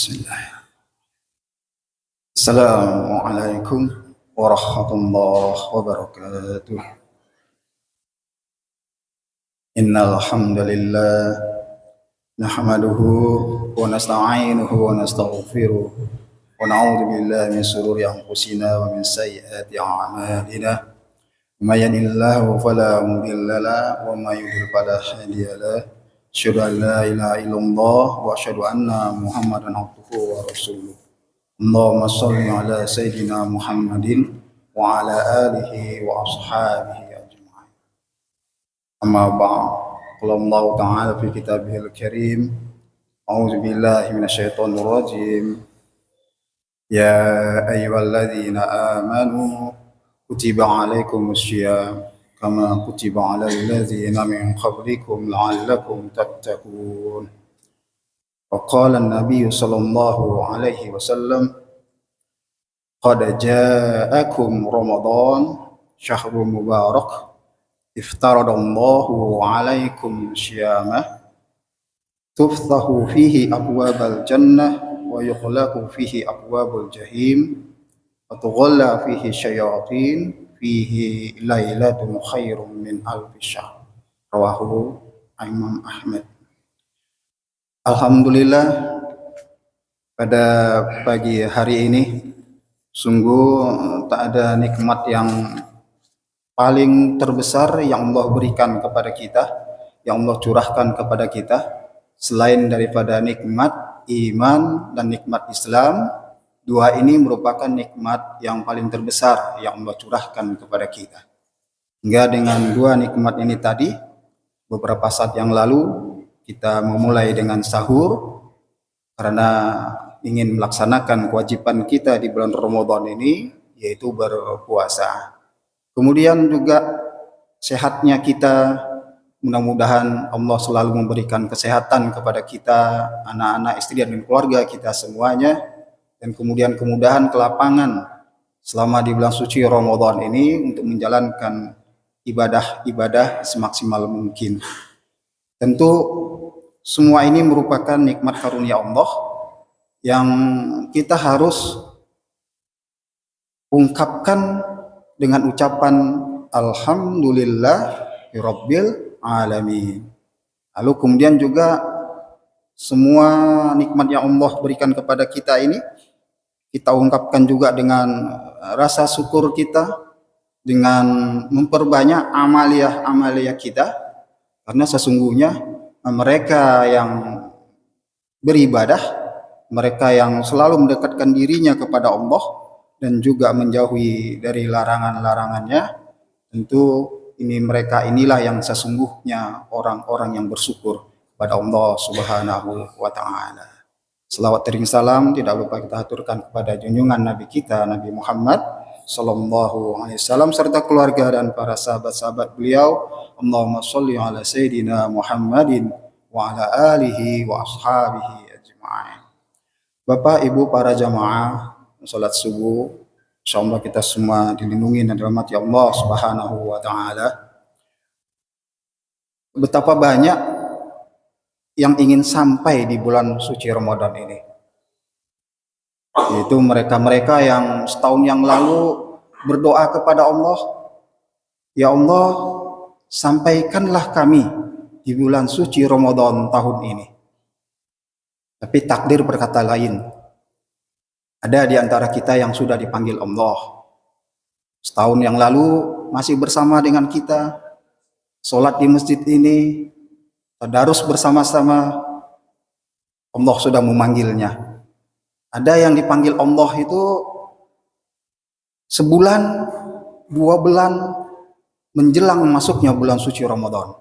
Bismillah. Assalamualaikum warahmatullahi wabarakatuh. Innal hamdalillah nahmaduhu wa nasta'inuhu wa nastaghfiruh wa na'udzu billahi min shururi anfusina wa min sayyiati a'malina. May yahdihillahu fala mudilla lahu wa may yudlil fala hadiya lahu. Asyhadu an la ilaha illallah wa asyhadu anna Muhammadan abduhu wa rasuluh. Allahumma shalli ala sayyidina Muhammadin wa ala alihi wa ashabihi ajma'in. Amma ba'd. Qala Allah ta'ala fi kitabihil karim. A'udzu billahi minasyaitonir rajim. Ya ayyuhalladzina amanu kutiba 'alaikumus syiyam kama kutiba 'alal ladzina min qablikum la'allakum tattaqun. وقال النبي صلى الله عليه وسلم قد جاءكم رمضان شهر مبارك افترض الله عليكم صيامه تفتح فيه أبواب الجنة ويغلق فيه أبواب الجحيم وتغلى فيه الشياطين فيه ليلة خير من ألف شهر رواه Imam Ahmad. Alhamdulillah, pada pagi hari ini sungguh tak ada nikmat yang paling terbesar yang Allah berikan kepada kita, yang Allah curahkan kepada kita selain daripada nikmat iman dan nikmat Islam. Dua ini merupakan nikmat yang paling terbesar yang Allah curahkan kepada kita. Hingga dengan dua nikmat ini tadi, beberapa saat yang lalu kita memulai dengan sahur karena ingin melaksanakan kewajiban kita di bulan Ramadan ini, yaitu berpuasa. Kemudian juga sehatnya kita, mudah-mudahan Allah selalu memberikan kesehatan kepada kita, anak-anak, istri dan keluarga kita semuanya, dan kemudian kemudahan kelapangan selama di bulan suci Ramadan ini untuk menjalankan ibadah-ibadah semaksimal mungkin. Tentu semua ini merupakan nikmat karunia Allah yang kita harus ungkapkan dengan ucapan Alhamdulillahirabbil alamin. Lalu kemudian juga semua nikmat yang Allah berikan kepada kita ini kita ungkapkan juga dengan rasa syukur kita, dengan memperbanyak amaliyah kita, karena sesungguhnya mereka yang beribadah, mereka yang selalu mendekatkan dirinya kepada Allah dan juga menjauhi dari larangan-larangannya, tentu inilah yang sesungguhnya orang-orang yang bersyukur kepada Allah Subhanahu wa taala. Selawat dan salam tidak lupa kita aturkan kepada junjungan Nabi kita Nabi Muhammad sallallahu alaihi wasallam serta keluarga dan para sahabat-sahabat beliau. Allahumma sholli ala sayyidina Muhammadin wa ala alihi wa ashabihi ajma'in. Bapak, Ibu, para jamaah salat subuh, insyaallah kita semua dilindungi dan dirahmati Allah Subhanahu wa taala. Betapa banyak yang ingin sampai di bulan suci Ramadan ini, yaitu mereka-mereka yang setahun yang lalu berdoa kepada Allah, ya Allah, sampaikanlah kami di bulan suci Ramadan tahun ini. Tapi takdir berkata lain. Ada di antara kita yang sudah dipanggil Allah. Setahun yang lalu masih bersama dengan kita, sholat di masjid ini, tadarus bersama-sama, Allah sudah memanggilnya. Ada yang dipanggil Allah itu sebulan, 2 bulan menjelang masuknya bulan suci Ramadan.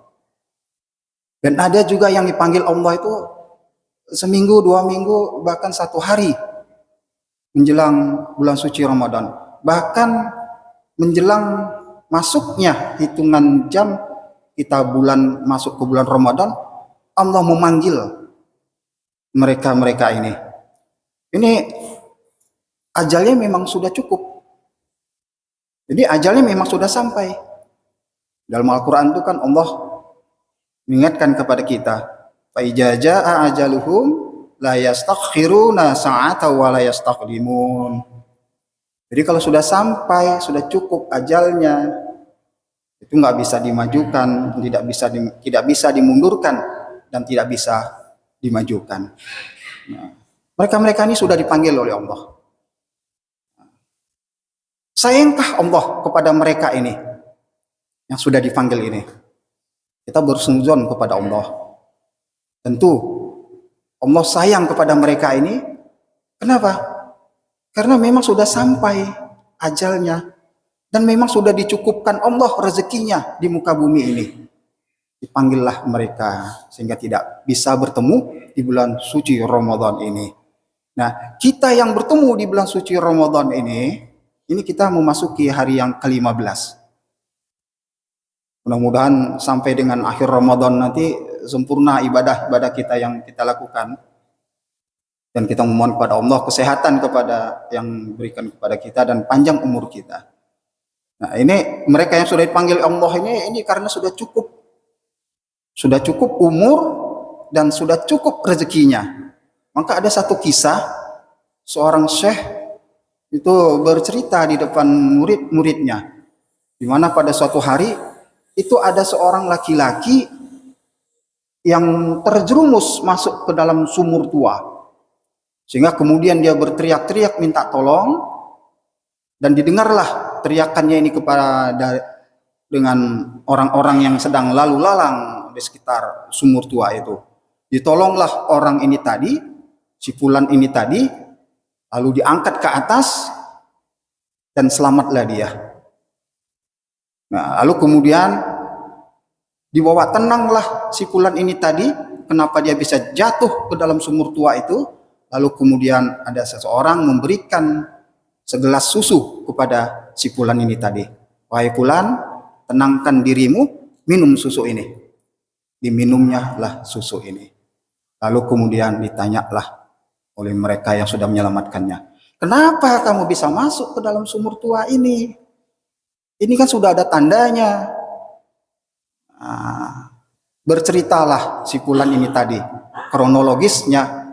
Dan ada juga yang dipanggil Allah itu seminggu, 2 minggu, bahkan 1 hari menjelang bulan suci Ramadan. Bahkan menjelang masuknya hitungan jam kita masuk ke bulan Ramadan, Allah memanggil mereka-mereka ini. Ini ajalnya memang sudah cukup. Jadi ajalnya memang sudah sampai. Dalam Al-Quran itu kan Allah mengingatkan kepada kita, fa iza jaa ajaluhum la yastakhiruna sa'ata wa la yastaqdimun. Jadi kalau sudah sampai, sudah cukup ajalnya, itu nggak bisa dimajukan, tidak bisa dimundurkan, dan tidak bisa dimajukan. Nah, mereka ini sudah dipanggil oleh Allah. Sayangkah Allah kepada mereka ini yang sudah dipanggil ini? Kita bersuzon kepada Allah. Tentu Allah sayang kepada mereka ini. Kenapa? Karena memang sudah sampai ajalnya dan memang sudah dicukupkan Allah rezekinya di muka bumi ini. Dipanggillah mereka sehingga tidak bisa bertemu di bulan suci Ramadan ini. Nah, kita yang bertemu di bulan suci Ramadan ini kita memasuki hari yang ke-15. Mudah-mudahan sampai dengan akhir Ramadan nanti sempurna ibadah-ibadah kita yang kita lakukan. Dan kita memohon kepada Allah kesehatan kepada yang berikan kepada kita dan panjang umur kita. Nah, ini mereka yang sudah dipanggil Allah ini karena sudah cukup. Sudah cukup umur dan sudah cukup rezekinya. Maka ada satu kisah seorang syekh itu bercerita di depan murid-muridnya, di mana pada suatu hari itu ada seorang laki-laki yang terjerumus masuk ke dalam sumur tua, sehingga kemudian dia berteriak-teriak minta tolong, dan didengarlah teriakannya ini kepada dengan orang-orang yang sedang lalu lalang di sekitar sumur tua itu. Ditolonglah orang ini tadi, si fulan ini tadi, lalu diangkat ke atas dan selamatlah dia. Nah, lalu kemudian dibawa tenanglah si fulan ini tadi. Kenapa dia bisa jatuh ke dalam sumur tua itu? Lalu kemudian ada seseorang memberikan segelas susu kepada si fulan ini tadi. Wahai fulan, tenangkan dirimu, minum susu ini. Diminumnya lah susu ini. Lalu kemudian ditanyalah oleh mereka yang sudah menyelamatkannya, kenapa kamu bisa masuk ke dalam sumur tua ini? Ini kan sudah ada tandanya. Berceritalah si fulan ini tadi kronologisnya,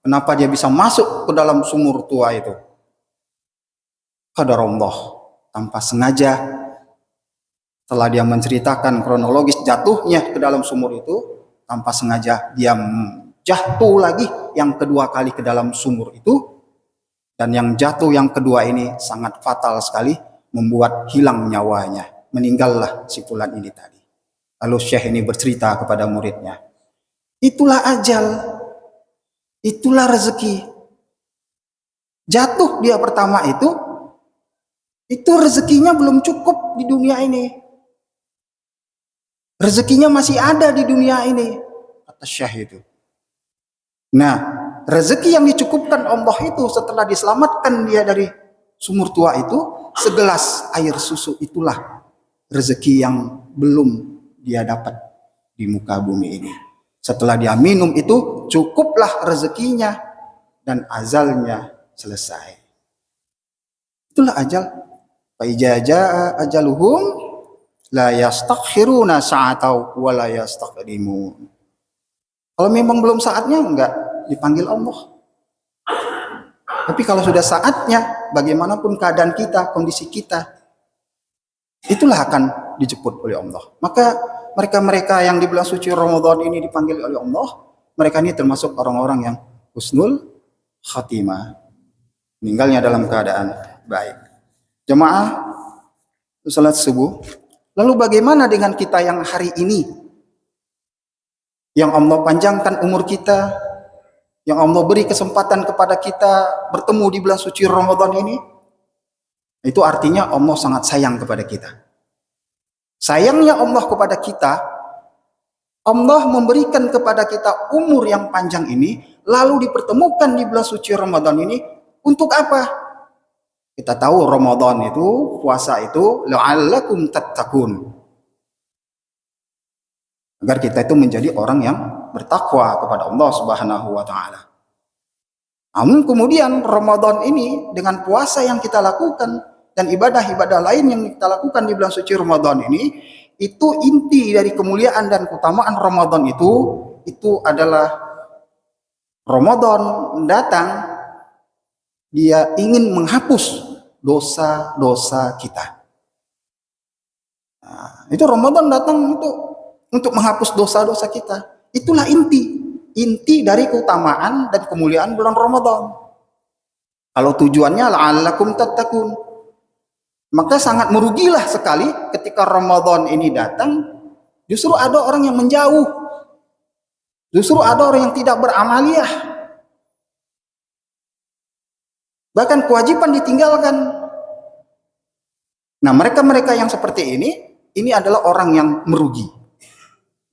kenapa dia bisa masuk ke dalam sumur tua itu. Qadarullah, tanpa sengaja, setelah dia menceritakan kronologis jatuhnya ke dalam sumur itu, tanpa sengaja dia jatuh lagi yang kedua kali ke dalam sumur itu, dan yang jatuh yang kedua ini sangat fatal sekali, membuat hilang nyawanya, meninggallah si fulan ini tadi. Lalu syekh ini bercerita kepada muridnya, itulah ajal, itulah rezeki. Jatuh dia pertama itu rezekinya belum cukup di dunia ini, rezekinya masih ada di dunia ini, kata syekh itu. Nah, rezeki yang dicukupkan Allah itu setelah diselamatkan dia dari sumur tua itu, segelas air susu itulah rezeki yang belum dia dapat di muka bumi ini. Setelah dia minum itu, cukuplah rezekinya dan azalnya selesai. Itulah ajal. Fa iza jaa ajaluhum la yastakhiruna sa'atan wa la yastaqdimun. Kalau memang belum saatnya, enggak dipanggil Allah. Tapi kalau sudah saatnya, bagaimanapun keadaan kita, kondisi kita, itulah akan dijemput oleh Allah. Maka mereka-mereka yang di bulan suci Ramadan ini dipanggil oleh Allah, mereka ini termasuk orang-orang yang husnul khatimah, meninggalnya dalam keadaan baik. Jemaah salat subuh. Lalu bagaimana dengan kita yang hari ini, yang Allah panjangkan umur kita, yang Allah beri kesempatan kepada kita bertemu di bulan suci Ramadan ini? Itu artinya Allah sangat sayang kepada kita. Sayangnya Allah kepada kita, Allah memberikan kepada kita umur yang panjang ini, lalu dipertemukan di bulan suci Ramadan ini untuk apa? Kita tahu Ramadan itu, puasa itu, la'allakum tattaqun, agar kita itu menjadi orang yang bertakwa kepada Allah Subhanahu wa taala. Namun kemudian Ramadan ini dengan puasa yang kita lakukan dan ibadah-ibadah lain yang kita lakukan di bulan suci Ramadan ini, itu inti dari kemuliaan dan keutamaan Ramadan itu adalah Ramadan datang, dia ingin menghapus dosa-dosa kita. Nah, itu Ramadan datang itu untuk menghapus dosa-dosa kita. Itulah inti dari keutamaan dan kemuliaan bulan Ramadan. Kalau tujuannya la'allakum tattaqun, maka sangat merugilah sekali ketika Ramadan ini datang, justru ada orang yang menjauh, justru ada orang yang tidak beramaliyah, bahkan kewajiban ditinggalkan. Nah, mereka-mereka yang seperti ini adalah orang yang merugi.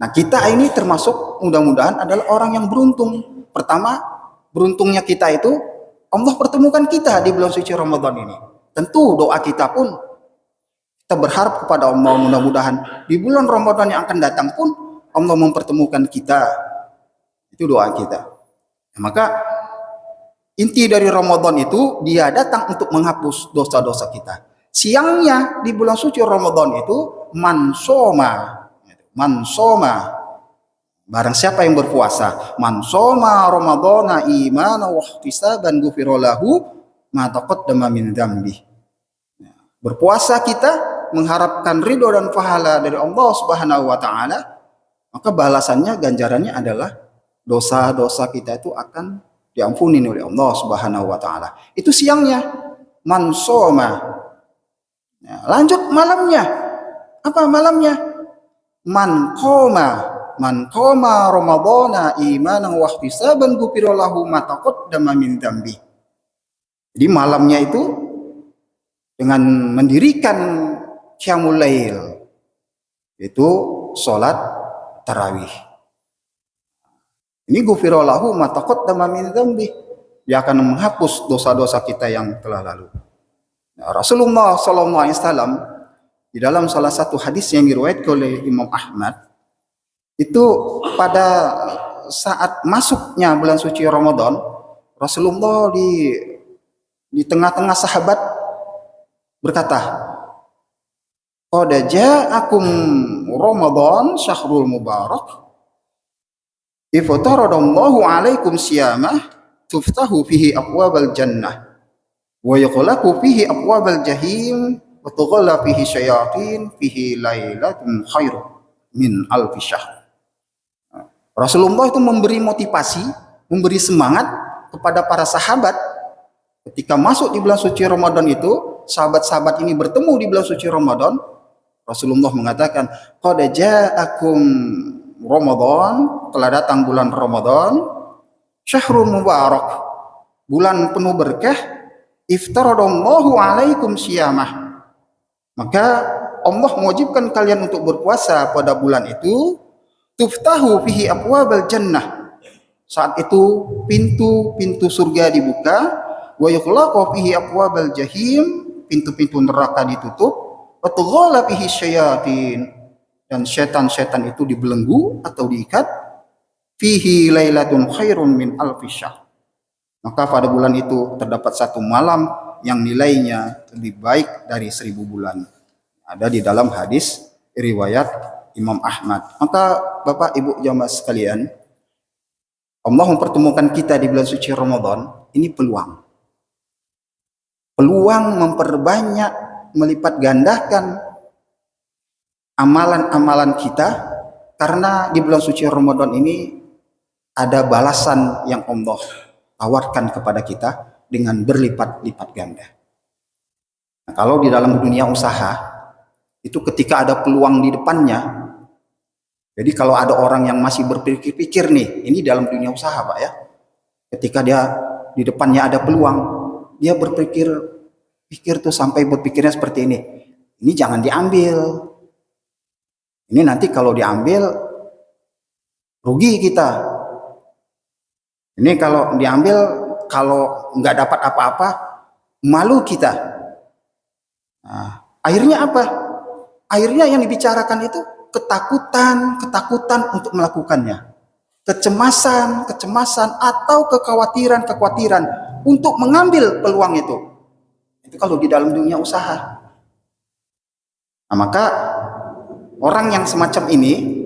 Nah, kita ini termasuk mudah-mudahan adalah orang yang beruntung. Pertama, beruntungnya kita itu Allah pertemukan kita di bulan suci Ramadan ini. Tentu doa kita pun kita berharap kepada Allah, mudah-mudahan di bulan Ramadan yang akan datang pun Allah mempertemukan kita. Itu doa kita. Nah, maka inti dari Ramadan itu dia datang untuk menghapus dosa-dosa kita. Siangnya di bulan suci Ramadan itu mansoma, barang siapa yang berpuasa, mansoma Ramadana imana wa ihtisaban ghufira lahu ma taqaddama min dzambi. Berpuasa kita mengharapkan ridho dan pahala dari Allah Subhanahu wa taala, maka balasannya, ganjarannya adalah dosa-dosa kita itu akan diampuni oleh Allah Subhanahu wa taala. Itu siangnya mansoma. Nah, lanjut malamnya. Apa malamnya? Man qoma Ramadana imanan wa ihtisaban ghufira lahu ma taqaddama min dzambi. Jadi malamnya itu dengan mendirikan qiyamul lail, itu salat tarawih. Ini ghufira lahu ma taqaddama min dzambi. Dia akan menghapus dosa-dosa kita yang telah lalu. Nah, Rasulullah SAW di dalam salah satu hadis yang diriwayatkan oleh Imam Ahmad, itu pada saat masuknya bulan suci Ramadan, Rasulullah di tengah-tengah sahabat berkata, qad ja'akum Ramadan syahrul mubarak iftaradallahu alaikum siyamah tuftahu fihi abwabal jannah wa yughlaqu fihi abwabal jahim wa tughalla fihi syayatin fihi lailatun khairu min alfi syahr. Rasulullah itu memberi motivasi, memberi semangat kepada para sahabat ketika masuk di bulan suci Ramadan itu. Sahabat-sahabat ini bertemu di bulan suci Ramadan. Rasulullah mengatakan, qad ja'akum Ramadan, telah datang bulan Ramadan, syahrul mubarak, bulan penuh berkah, iftaradallahu alaikum siyamah, maka Allah mewajibkan kalian untuk berpuasa pada bulan itu, tuftahu fihi abwabal jannah, saat itu pintu-pintu surga dibuka, wa yughlaqu fihi abwabal jahim, pintu-pintu neraka ditutup, wa tughala fihi syayatin, dan setan-setan itu dibelenggu atau diikat, fihi lailatun khairun min alfi syahr, maka pada bulan itu terdapat satu malam yang nilainya lebih baik dari 1000 bulan. Ada di dalam hadis riwayat Imam Ahmad. Maka Bapak Ibu jamaah sekalian, Allah mempertemukan kita di bulan suci Ramadan, ini peluang memperbanyak, melipat gandakan amalan-amalan kita, karena di bulan suci Ramadan ini ada balasan yang Allah tawarkan kepada kita dengan berlipat-lipat ganda. Nah, kalau di dalam dunia usaha itu ketika ada peluang di depannya, jadi kalau ada orang yang masih berpikir-pikir nih, ini dalam dunia usaha Pak ya, ketika dia di depannya ada peluang, dia berpikir tuh sampai berpikirnya seperti ini jangan diambil, ini nanti kalau diambil rugi kita, ini kalau diambil kalau nggak dapat apa-apa malu kita. Nah, akhirnya apa? Akhirnya yang dibicarakan itu ketakutan untuk melakukannya, kecemasan atau kekhawatiran untuk mengambil peluang itu. Itu kalau di dalam dunia usaha. Nah, maka orang yang semacam ini,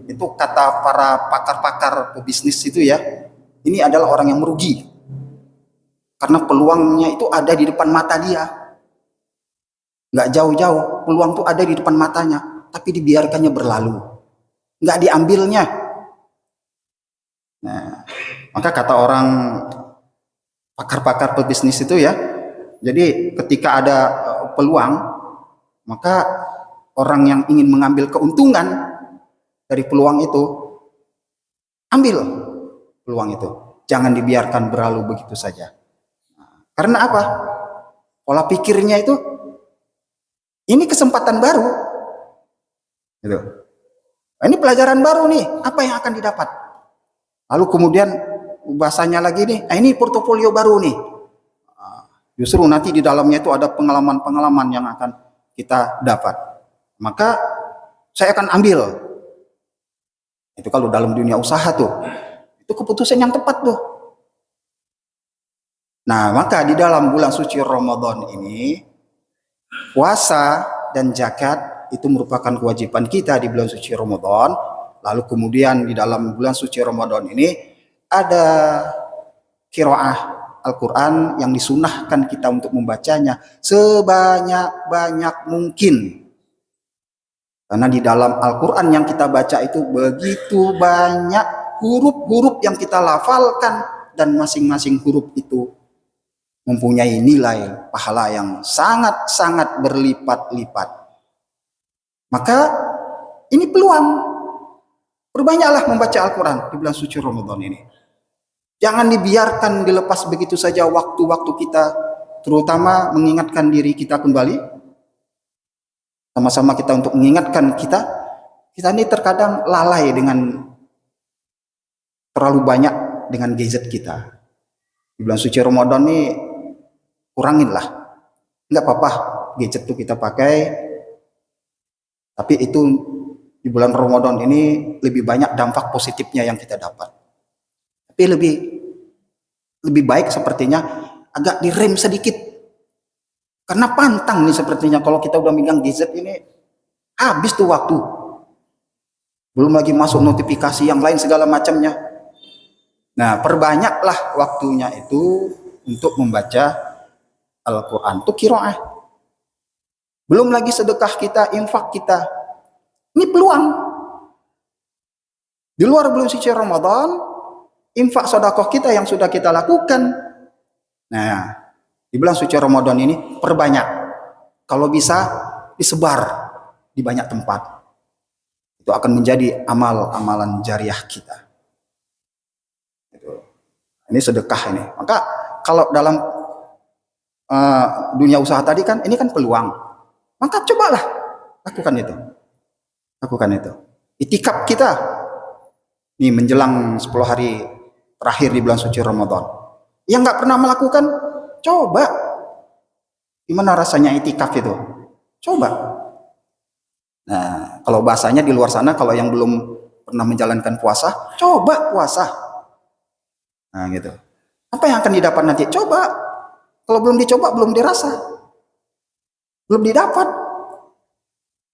itu kata para pakar-pakar pebisnis itu ya, ini adalah orang yang merugi. Karena peluangnya itu ada di depan mata dia. Nggak jauh-jauh, peluang itu ada di depan matanya, tapi dibiarkannya berlalu. Nggak diambilnya. Nah, maka kata orang pakar-pakar pebisnis itu ya, jadi ketika ada peluang, maka orang yang ingin mengambil keuntungan dari peluang itu, ambil peluang itu. Jangan dibiarkan berlalu begitu saja. Karena apa? Pola pikirnya itu, ini kesempatan baru. Gitu. Ini pelajaran baru nih, apa yang akan didapat? Lalu kemudian bahasanya lagi nih, ini portofolio baru nih. Justru nanti di dalamnya itu ada pengalaman-pengalaman yang akan kita dapat. Maka saya akan ambil. Itu kalau dalam dunia usaha tuh, itu keputusan yang tepat tuh. Nah, maka di dalam bulan suci Ramadan ini, puasa dan zakat itu merupakan kewajiban kita di bulan suci Ramadan. Lalu kemudian di dalam bulan suci Ramadan ini ada qiraah Al-Quran yang disunahkan kita untuk membacanya sebanyak-banyak mungkin. Karena di dalam Al-Quran yang kita baca itu begitu banyak huruf-huruf yang kita lafalkan, dan masing-masing huruf itu mempunyai nilai pahala yang sangat-sangat berlipat-lipat. Maka ini peluang. Perbanyaklah membaca Al-Quran di bulan suci Ramadan ini. Jangan dibiarkan dilepas begitu saja waktu-waktu kita, terutama mengingatkan diri kita kembali. Sama-sama kita untuk mengingatkan kita ini terkadang lalai dengan terlalu banyak dengan gadget kita. Di bulan suci Ramadan ini kuranginlah. Enggak apa-apa gadget itu kita pakai, tapi itu di bulan Ramadan ini lebih banyak dampak positifnya yang kita dapat. Tapi lebih baik sepertinya agak direm sedikit. Karena pantang nih sepertinya kalau kita udah megang gadget ini, habis tuh waktu. Belum lagi masuk notifikasi yang lain segala macamnya. Nah, perbanyaklah waktunya itu untuk membaca Al-Quran. Itu qiraah. Belum lagi sedekah kita, infak kita. Ini peluang. Di luar bulan suci Ramadan, infak sedekah kita yang sudah kita lakukan. Nah, di bulan suci Ramadan ini perbanyak. Kalau bisa disebar di banyak tempat. Itu akan menjadi amalan jariah kita. Ini sedekah ini. Maka kalau dalam dunia usaha tadi kan, ini kan peluang. Maka cobalah lakukan itu. Lakukan itu. Itikaf kita nih menjelang 10 hari terakhir di bulan suci Ramadan. Yang nggak pernah melakukan, coba. Gimana rasanya itikaf itu? Coba. Nah, kalau bahasanya di luar sana, kalau yang belum pernah menjalankan puasa, coba puasa. Nah, gitu. Apa yang akan didapat nanti? Coba. Kalau belum dicoba, belum dirasa. Belum didapat.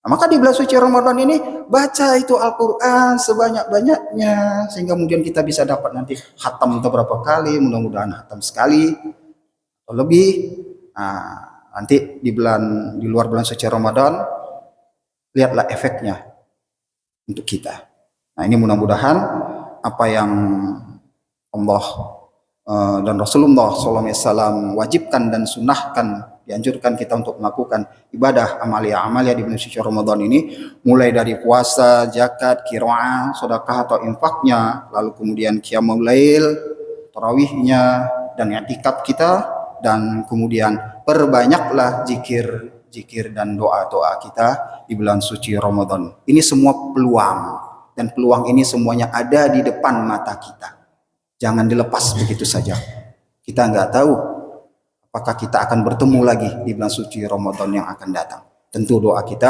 Nah, maka di bulan suci Ramadan ini baca itu Al-Quran sebanyak-banyaknya, sehingga kemudian kita bisa dapat nanti khatam berapa kali, mudah-mudahan khatam sekali atau lebih. Nah, nanti di luar bulan suci Ramadan, lihatlah efeknya untuk kita. Nah, ini mudah-mudahan apa yang Allah dan Rasulullah SAW wajibkan dan sunnahkan, dianjurkan kita untuk melakukan ibadah amalia di bulan suci Ramadan ini, mulai dari puasa, zakat, qiraah, sedekah atau infaknya, lalu kemudian qiyamul lail, tarawihnya, dan i'tikaf kita, dan kemudian perbanyaklah zikir dan doa-doa kita di bulan suci Ramadan. Ini semua peluang, dan peluang ini semuanya ada di depan mata kita. Jangan dilepas begitu saja. Kita nggak tahu apakah kita akan bertemu lagi di bulan suci Ramadan yang akan datang. Tentu doa kita,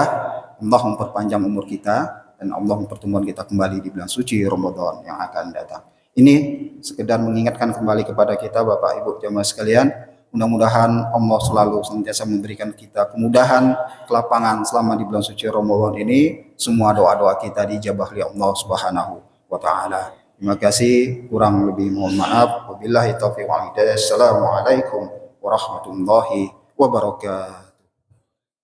Allah memperpanjang umur kita, dan Allah mempertemukan kita kembali di bulan suci Ramadan yang akan datang. Ini sekedar mengingatkan kembali kepada kita, Bapak Ibu jamaah sekalian. Mudah-mudahan Allah selalu senantiasa memberikan kita kemudahan, kelapangan selama di bulan suci Ramadan ini. Semua doa-doa kita dijabah oleh Allah Subhanahu wa Ta'ala. Terima kasih, kurang lebih mohon maaf. Wabillahi taufiq wal hidayah. Assalamualaikum warahmatullahi wabarakatuh.